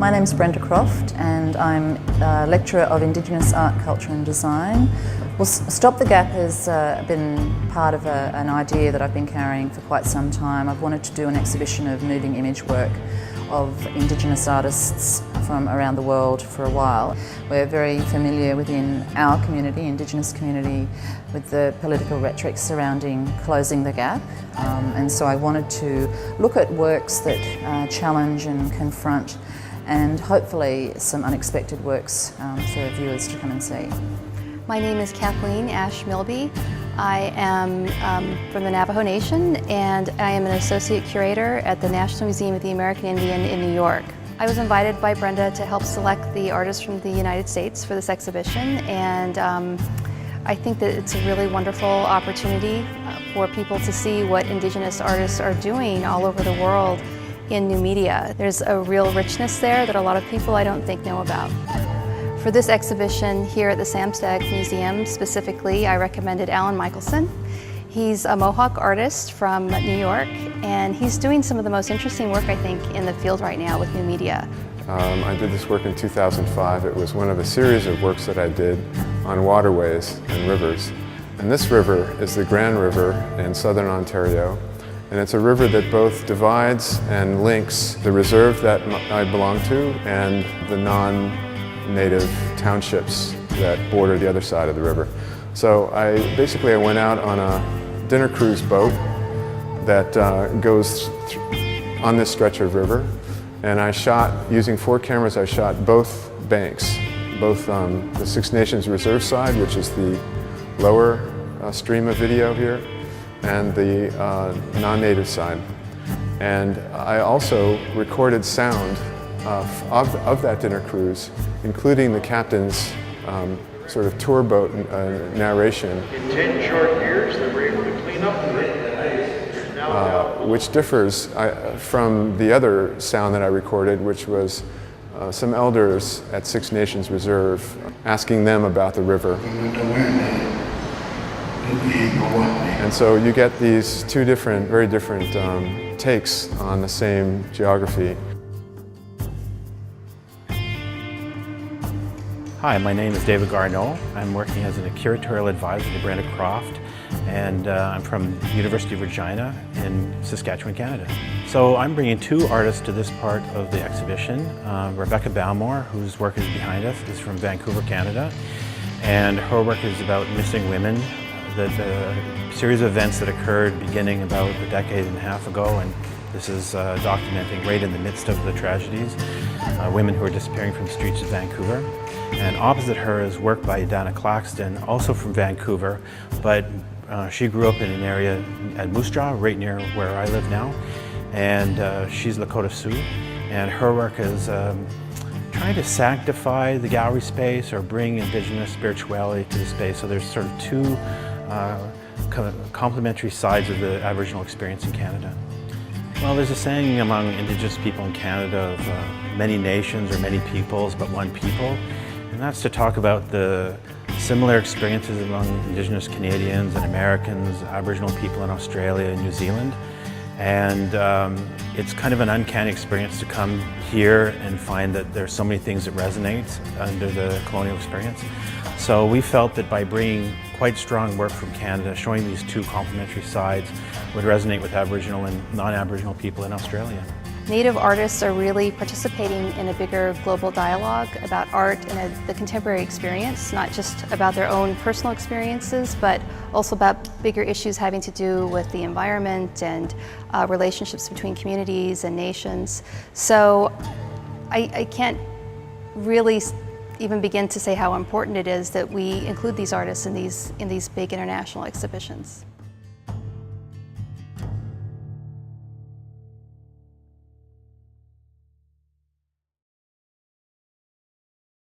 My name's Brenda Croft and I'm a lecturer of Indigenous Art, Culture and Design. Well, Stop the Gap has been part of an idea that I've been carrying for quite some time. I've wanted to do an exhibition of moving image work of Indigenous artists from around the world for a while. We're very familiar within our community, Indigenous community, with the political rhetoric surrounding closing the gap. And so I wanted to look at works that challenge and confront, and hopefully some unexpected works for viewers to come and see. My name is Kathleen Ash Milby. I am from the Navajo Nation and I am an associate curator at the National Museum of the American Indian in New York. I was invited by Brenda to help select the artists from the United States for this exhibition, and I think that it's a really wonderful opportunity for people to see what Indigenous artists are doing all over the world in new media. There's a real richness there that a lot of people I don't think know about. For this exhibition here at the Sam Stagg Museum specifically, I recommended Alan Michelson. He's a Mohawk artist from New York, and he's doing some of the most interesting work, I think, in the field right now with new media. I did this work in 2005. It was one of a series of works that I did on waterways and rivers. And this river is the Grand River in southern Ontario. And it's a river that both divides and links the reserve that I belong to and the non-native townships that border the other side of the river. So I went out on a dinner cruise boat that goes on this stretch of river, and I shot, using 4 cameras, I shot both banks, both the Six Nations Reserve side, which is the lower stream of video here, and the non-native side. And I also recorded sound of that dinner cruise, including the captain's sort of tour boat narration. In 10 short years, they were able to clean up the river. Which differs from the other sound that I recorded, which was some elders at Six Nations Reserve asking them about the river. And so you get these two very different takes on the same geography. Hi, my name is David Garneau. I'm working as a curatorial advisor to Brenda Croft, and I'm from the University of Regina in Saskatchewan, Canada. So I'm bringing 2 artists to this part of the exhibition. Rebecca Balmore, whose work is behind us, is from Vancouver, Canada, and her work is about missing women. The series of events that occurred beginning about a decade and a half ago, and this is documenting right in the midst of the tragedies, women who are disappearing from the streets of Vancouver. And opposite her is work by Dana Claxton, also from Vancouver, but she grew up in an area at Moose Jaw, right near where I live now, and she's Lakota Sioux, and her work is trying to sanctify the gallery space or bring Indigenous spirituality to the space. So there's sort of 2 complementary sides of the Aboriginal experience in Canada. Well, there's a saying among Indigenous people in Canada of many nations or many peoples, but one people. And that's to talk about the similar experiences among Indigenous Canadians and Americans, Aboriginal people in Australia and New Zealand. And it's kind of an uncanny experience to come here and find that there's so many things that resonate under the colonial experience. So we felt that by bringing quite strong work from Canada, showing these 2 complementary sides, would resonate with Aboriginal and non-Aboriginal people in Australia. Native artists are really participating in a bigger global dialogue about art and the contemporary experience, not just about their own personal experiences, but also about bigger issues having to do with the environment and relationships between communities and nations. So I can't really even begin to say how important it is that we include these artists in these big international exhibitions.